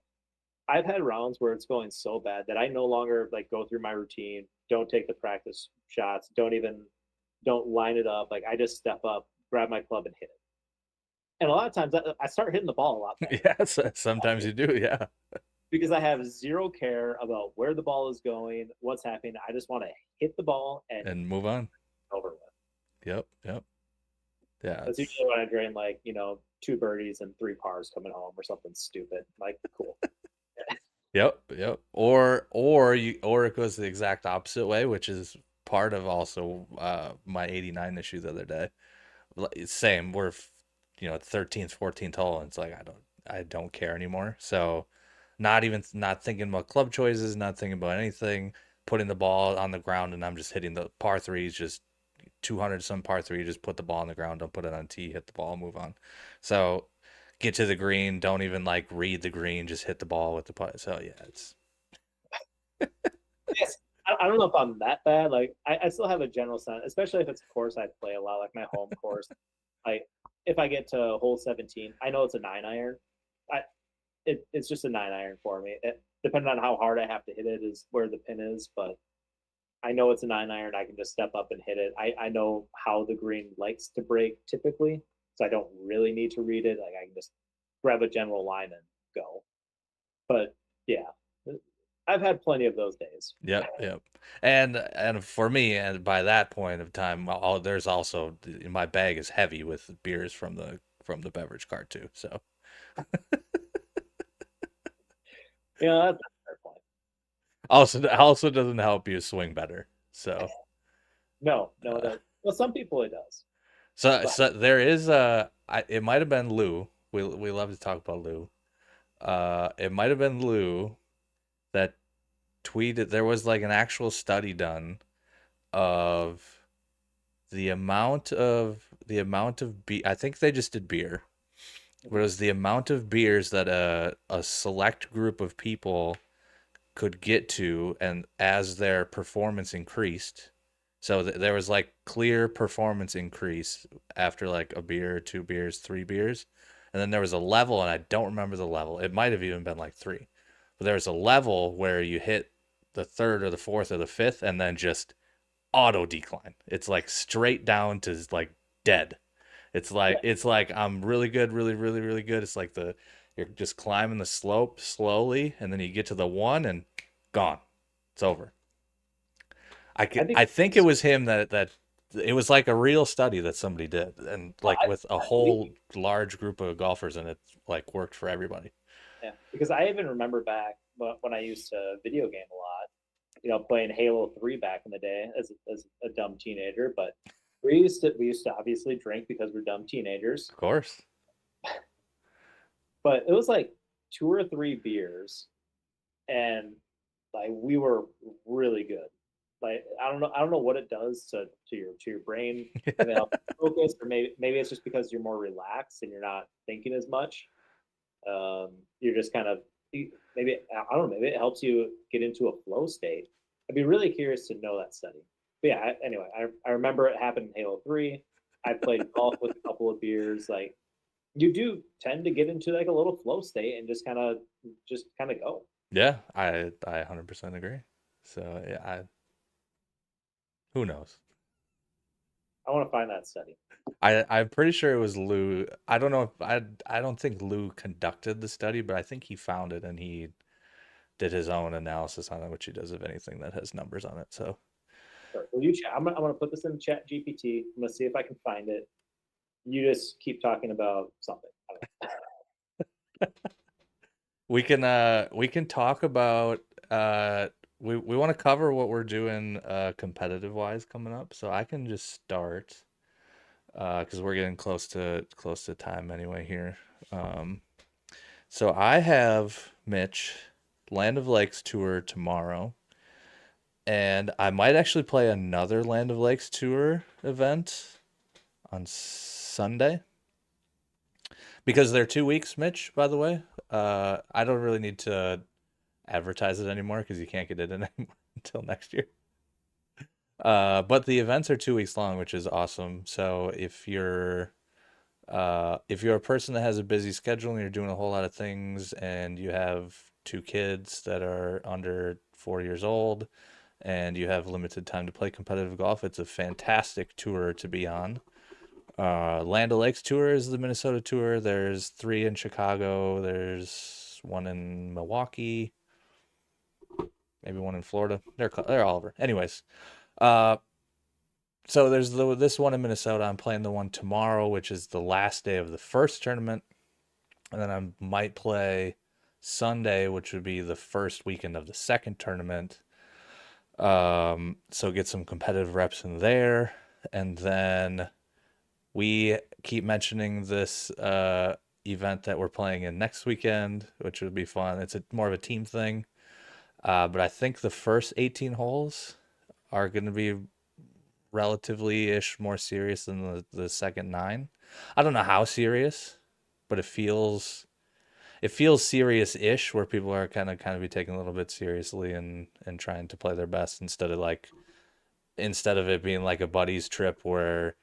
I've had rounds where it's going so bad that I no longer like go through my routine, don't take the practice shots, don't line it up. Like I just step up, grab my club and hit it. And a lot of times I start hitting the ball a lot better Yes, sometimes you do, yeah. because I have zero care about where the ball is going, what's happening. I just want to hit the ball and And move on. over with. Yep, yep. Yeah, That's it's usually when I drain like, two birdies and three pars coming home or something stupid. Like, cool. yep, yep. Or it goes the exact opposite way, which is part of also my 89 issue the other day. Same, we're 13th, 14th hole, and it's like I don't care anymore. So not thinking about club choices, not thinking about anything, putting the ball on the ground, and I'm just hitting the par threes, just 200 some par three, just put the ball on the ground, don't put it on tee, hit the ball, move on. So get to the green, don't even like read the green, just hit the ball with the putt. So yeah, it's Yes. I don't know if I'm that bad. Like, I still have a general sense, especially if it's a course I play a lot, like my home course. Like, if I get to hole 17, I know it's a 9 iron. It's just a 9 iron for me. Depending on how hard I have to hit it, is where the pin is. But I know it's a 9 iron. I can just step up and hit it. I know how the green likes to break typically, so I don't really need to read it. Like, I can just grab a general line and go. But yeah, I've had plenty of those days. yep, yep. And for me, and by that point of time, there's also my bag is heavy with beers from the beverage cart too. So That's a fair point. also doesn't help you swing better. So No, no, it uh, does. Well, some people it does. But so there is it might have been Lou. We love to talk about Lou. It might have been Lou that tweeted there was like an actual study done of the amount of beer. I think they just did beer. But it was the amount of beers that a select group of people could get to, and as their performance increased, so there was like clear performance increase after like a beer, two beers, three beers, and then there was a level, and I don't remember the level. It might have even been like three, but there was a level where you hit the third or the fourth or the fifth, and then just auto decline. It's like straight down to like dead. yeah, It's like I'm really good, really, really, really good. It's like you're just climbing the slope slowly, and then you get to the one and gone. It's over. I think I think it was him that it was like a real study that somebody did, and well, like with a I believe whole large group of golfers, and it like worked for everybody. yeah, because I even remember back when I used to video game a lot. Playing Halo 3 back in the day as a dumb teenager. But we used to obviously drink because we're dumb teenagers. Of course. But it was like two or three beers, and like we were really good. Like I don't know what it does to your brain. If it helps you focus, or maybe it's just because you're more relaxed and you're not thinking as much. You're just kind of maybe I don't know. Maybe it helps you get into a flow state. I'd be really curious to know that study. But yeah, anyway, I remember it happened in Halo 3. I played golf with a couple of beers. Like, you do tend to get into like a little flow state and just kind of go. Yeah, I 100% agree. So yeah, who knows? I want to find that study. I'm pretty sure it was Lou. I don't know if I don't think Lou conducted the study, but I think he found it and he did his own analysis on it, which he does of anything that has numbers on it. So Sure. Will you chat? I'm gonna put this in Chat GPT. I'm gonna see if I can find it. You just keep talking about something. I don't we can talk about we want to cover what we're doing competitive wise coming up. So I can just start. because we're getting close to time anyway here. Um, so I have Mitch Land of Lakes tour tomorrow, and I might actually play another Land of Lakes tour event on Sunday because they're 2 weeks, Mitch, by the way. I don't really need to advertise it anymore because you can't get it in anymore until next year. But the events are 2 weeks long, which is awesome. So if you're a person that has a busy schedule and you're doing a whole lot of things and you have two kids that are under 4 years old and you have limited time to play competitive golf, it's a fantastic tour to be on. Land O'Lakes tour is the Minnesota tour. There's three in Chicago. There's one in Milwaukee, maybe one in Florida. They're all over. Anyways, uh, so there's this one in Minnesota. I'm playing the one tomorrow, which is the last day of the first tournament, and then I might play Sunday, which would be the first weekend of the second tournament. So get some competitive reps in there, and then we keep mentioning this event that we're playing in next weekend, which would be fun. It's more of a team thing, but I think the first 18 holes are going to be relatively ish more serious than the second nine. I don't know how serious, but it feels serious ish where people are kind of be taking a little bit seriously and trying to play their best instead of it being like a buddies trip where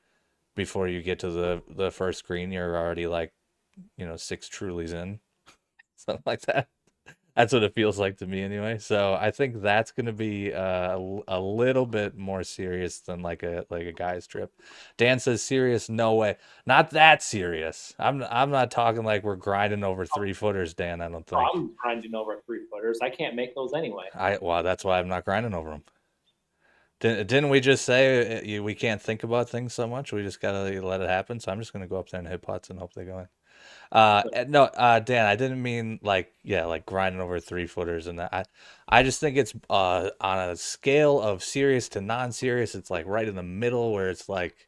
before you get to the first green you're already like six Trulies in, something like that. That's what it feels like to me anyway. So I think that's going to be a little bit more serious than like a guy's trip. Dan says serious, no way, not that serious. I'm not talking like we're grinding over 3 footers, Dan. I don't think. I'm grinding over 3 footers. I can't make those anyway. Well, that's why I'm not grinding over them. Didn't we just say we can't think about things so much? We just gotta let it happen. So I'm just gonna go up there and hit putts and hope they go in. No, Dan, I didn't mean like yeah, like grinding over 3 footers and that. I just think it's on a scale of serious to non-serious. It's like right in the middle where it's like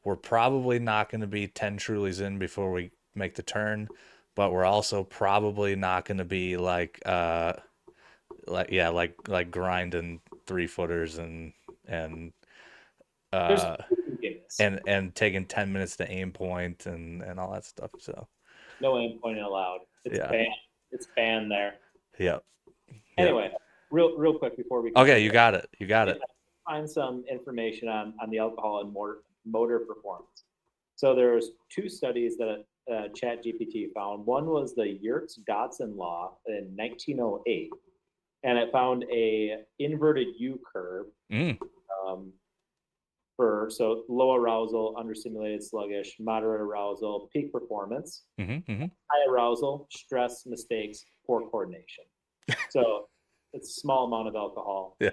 we're probably not going to be 10 Trulies in before we make the turn, but we're also probably not going to be like yeah, like grinding 3 footers and There's uh Guinness. and taking 10 minutes to aim point and all that stuff. So No aim pointing allowed. It's yeah. banned. It's banned there. Yep. Yep. Anyway, real quick before we Okay, continue, you got it. You got I it. find some information on the alcohol and motor performance. So there's two studies that ChatGPT found. One was the Yerkes-Dodson law in 1908, and it found a inverted U curve Mm. um, for so low arousal, understimulated, sluggish, moderate arousal, peak performance, Mm-hmm, mm-hmm. high arousal, stress, mistakes, poor coordination. So it's a small amount of alcohol. Yeah.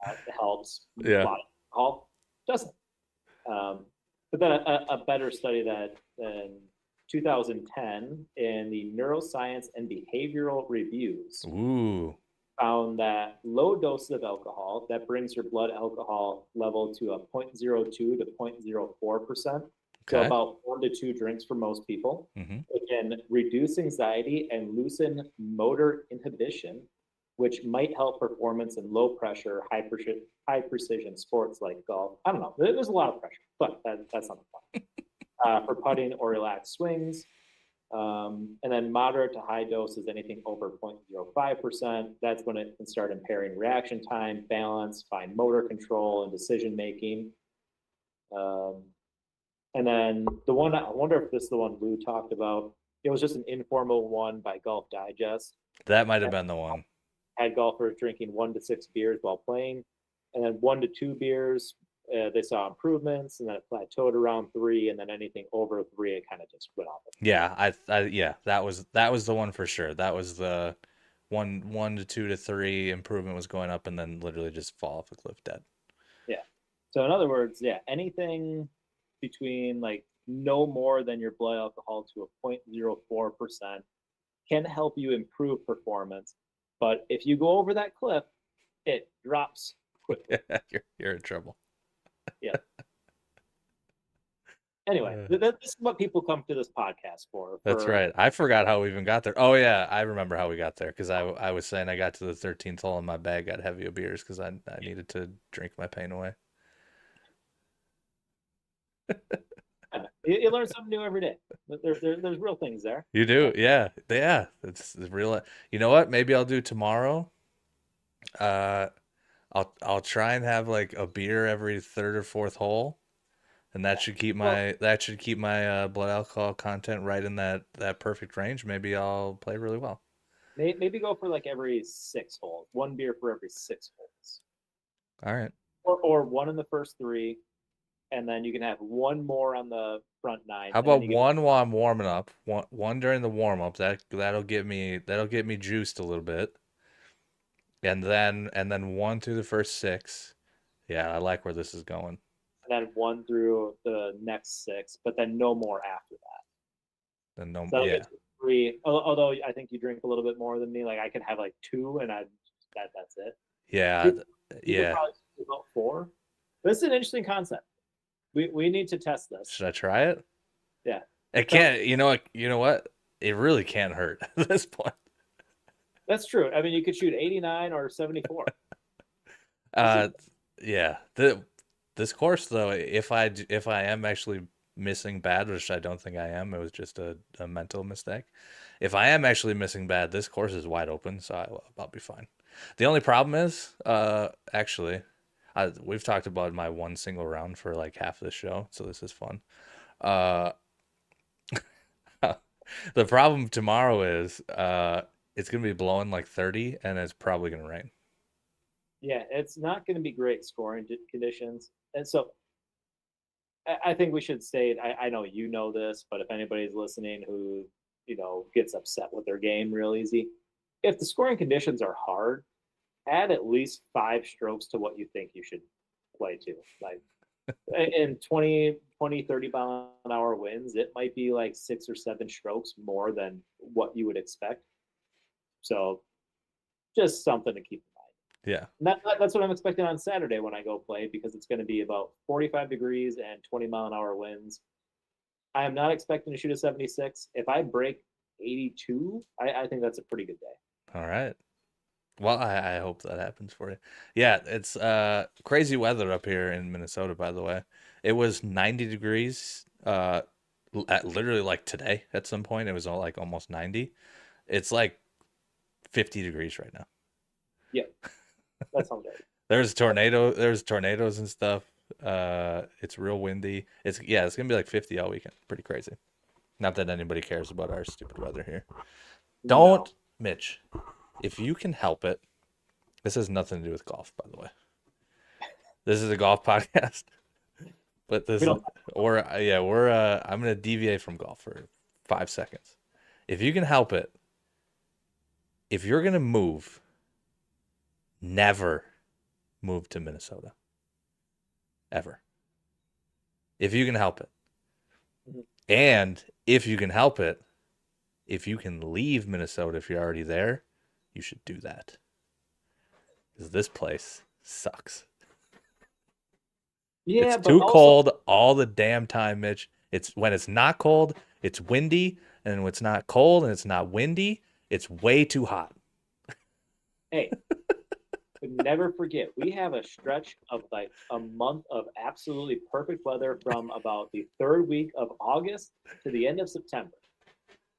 It helps. A Yeah. lot of alcohol doesn't. Um, but then a better study that in 2010 in the Neuroscience and Behavioral Reviews Ooh. found that low doses of alcohol that brings your blood alcohol level to a 0.02 to 0.04%, so Okay. about 1 to 2 drinks for most people. Mm-hmm. It can reduce anxiety and loosen motor inhibition, which might help performance in low pressure, high precision sports like golf. I don't know. There's a lot of pressure, but that's not the point. For putting or relaxed swings, and then moderate to high dose is anything over 0.05%. That's when it can start impairing reaction time, balance, fine motor control, and decision making. Um, and then the one, I wonder if this is the one Lou talked about. It was just an informal one by Golf Digest. That might have been the one. Had golfers drinking 1 to 6 beers while playing, and then 1 to 2 beers, they saw improvements, and then it plateaued around 3, and then anything over 3, it kind of just went off. Yeah, yeah, that was the one for sure. That was the 1 to 2 to 3 improvement was going up and then literally just fall off a cliff dead. Yeah. So in other words, yeah, anything between like no more than your blood alcohol to a 0.04% can help you improve performance. But if you go over that cliff, it drops quickly. You're in trouble. Yeah. Anyway, Uh, this is what people come to this podcast for. that's right. I forgot how we even got there. Oh yeah, I remember how we got there because I was saying I got to the 13th hole and my bag got heavy of beers because I needed to drink my pain away. You learn something new every day. There's real things there. You do, yeah, yeah. It's real. You know what? Maybe I'll do tomorrow. Uh, I'll try and have like a beer every third or fourth hole, and that should keep Well, my blood alcohol content right in that perfect range. Maybe I'll play really well. maybe go for like every 6 holes, one beer for every 6 holes, All right. or one in the first three, and then you can have one more on the front nine, How and then about you can one while I'm warming up? One during the warm up. That'll get me juiced a little bit. And then one through the first six. Yeah, I like where this is going. and then one through the next six, but then no more after that. Then no, So that'll yeah, get you three. Although I think you drink a little bit more than me. Like I could have like two, and that's it. yeah, You could yeah. probably do about four. This is an interesting concept. We need to test this. Should I try it? Yeah. It So can't. You know what? It really can't hurt at this point. that's true. I mean, you could shoot 89 or 74. Uh, yeah. This course though, if I am actually missing bad, which I don't think I am, it was just a mental mistake. If I am actually missing bad, this course is wide open, so I'll be fine. The only problem is, actually, we've talked about my one single round for like half this show, so this is fun. Uh, the problem tomorrow is, it's gonna be blowing like 30, and it's probably gonna rain. Yeah, it's not going to be great scoring conditions. And so I think we should state, I know you know this, but if anybody's listening who, gets upset with their game real easy, if the scoring conditions are hard, add at least 5 strokes to what you think you should play to. Like in 30 mile an hour winds, it might be like 6 or 7 strokes more than what you would expect. So just something to keep in mind. Yeah. And that's what I'm expecting on Saturday when I go play because it's going to be about 45 degrees and 20 mile an hour winds. I am not expecting to shoot a 76. If I break 82, I think that's a pretty good day. All right. Well, I hope that happens for you. Yeah, it's crazy weather up here in Minnesota, by the way. It was 90 degrees at literally like today at some point. It was all like almost 90. It's like 50 degrees right now. Yeah, that sounds right. There's tornadoes and stuff. It's real windy. It's gonna be like 50 all weekend. Pretty crazy. Not that anybody cares about our stupid weather here. No, Don't, Mitch, if you can help it. This has nothing to do with golf, by the way. This is a golf podcast, but we don't. I'm gonna deviate from golf for 5 seconds. If you can help it, if you're gonna move, never move to Minnesota. Ever. If you can help it. Mhm. And if you can help it, if you can leave Minnesota if you're already there, you should do that. Because this place sucks. Yeah, It's but too also, cold all the damn time, Mitch. It's when it's not cold, it's windy, and when it's not cold and it's not windy, it's way too hot. hey, but never forget, we have a stretch of like a month of absolutely perfect weather from about the third week of August to the end of September.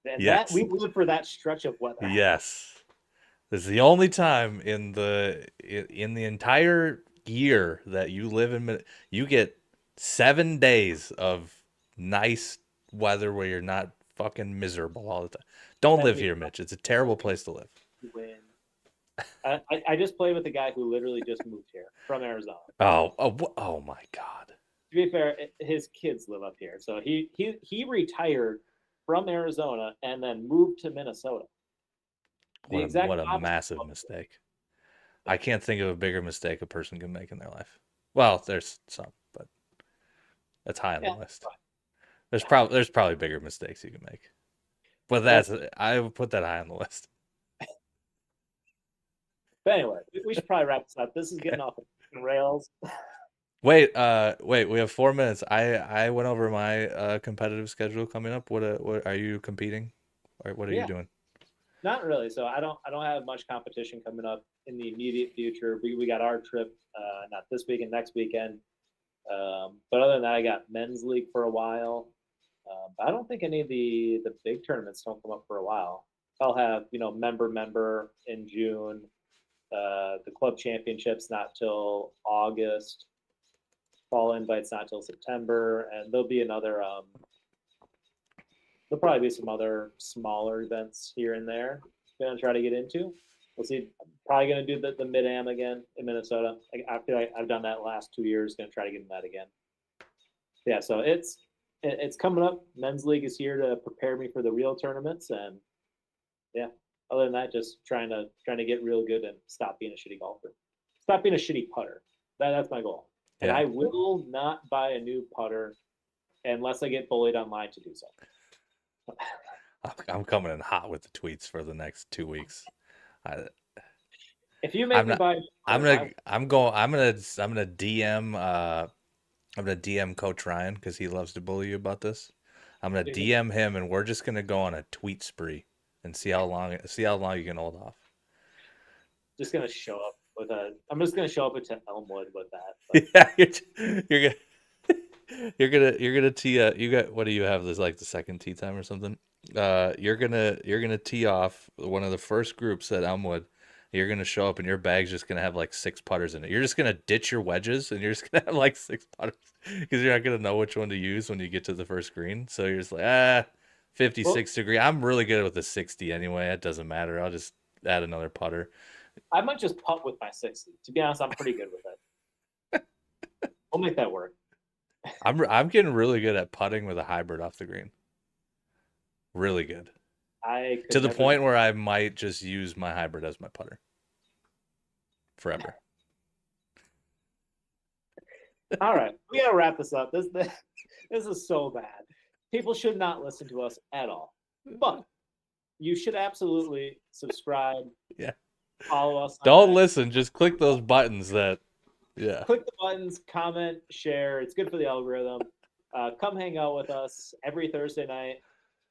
And that Yes. we live for that stretch of weather. Yes. This is the only time in the entire year that you live you get 7 days of nice weather where you're not fucking miserable all the time. Don't Then live we here, Mitch. It's a terrible place to live. win. I just played with a guy who literally just moved here from Arizona. Oh my God. To be fair, his kids live up here, so he retired from Arizona and then moved to Minnesota. The exact What a opposite. massive mistake. I can't think of a bigger mistake a person can make in their life. Well, there's some, but that's high on the Yeah, list. There's probably bigger mistakes you can make. But that's. I would put that high on the list. But anyway, we should probably wrap this up. This is getting off the rails. Wait. We have 4 minutes. I went over my competitive schedule coming up. What are you competing? Or what are you Yeah, doing? not really. So I don't have much competition coming up in the immediate future. We got our trip not this weekend, next weekend. But other than that, I got men's league for a while. But I don't think any of the big tournaments don't come up for a while. I'll have member in June. The club championships not till August. Fall invites not till September, and there'll be another. There'll probably be some other smaller events here and there. Gonna try to get into. We'll see. I'm probably gonna do the mid am again in Minnesota. I feel like I've done that last 2 years. Gonna try to get in that again. Yeah, so it's coming up. Men's league is here to prepare me for the real tournaments, and yeah. Other than that, just trying to get real good and stop being a shitty golfer. Stop being a shitty putter. That's my goal. And Yeah, I will not buy a new putter unless I get bullied online to do so. I'm coming in hot with the tweets for the next 2 weeks. I, If you make I'm me not. buy a new putter, I I'm going. I'm gonna DM. I'm gonna DM Coach Ryan because he loves to bully you about this. I'm gonna am DM him, and we're just gonna go on a tweet spree and see how long you can hold off. just gonna show up with a. I'm just gonna show up to Elmwood with that. But Yeah, you're gonna you're gonna tee you got what do you have this like the second tee time or something? You're gonna tee off one of the first groups at Elmwood. You're gonna show up and your bag's just gonna have like 6 putters in it. You're just gonna ditch your wedges and you're just gonna have like 6 putters because you're not gonna know which one to use when you get to the first green. So you're just like well, 56 degree. I'm really good with the 60 anyway. It doesn't matter. I'll just add another putter. I might just putt with my 60. To be honest, I'm pretty good with it. We'll make that work. I'm getting really good at putting with a hybrid off the green. Really good. I To could the never. point where I might just use my hybrid as my putter forever. All right, we gotta wrap this up. This is so bad. People should not listen to us at all. But you should absolutely subscribe, Yeah. follow us Don't on listen. Just click those buttons that, yeah. click the buttons, comment, share. It's good for the algorithm. Come hang out with us every Thursday night.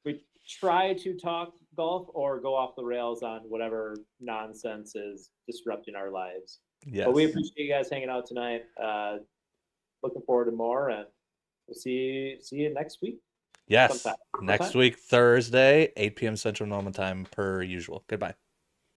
We try to talk golf or go off the rails on whatever nonsense is disrupting our lives. But we Yes. appreciate you guys hanging out tonight. Looking forward to more, and we'll see you next week sometime. Yes. What Next time? week, Thursday, 8 p.m. Central Normal Time per usual. Goodbye.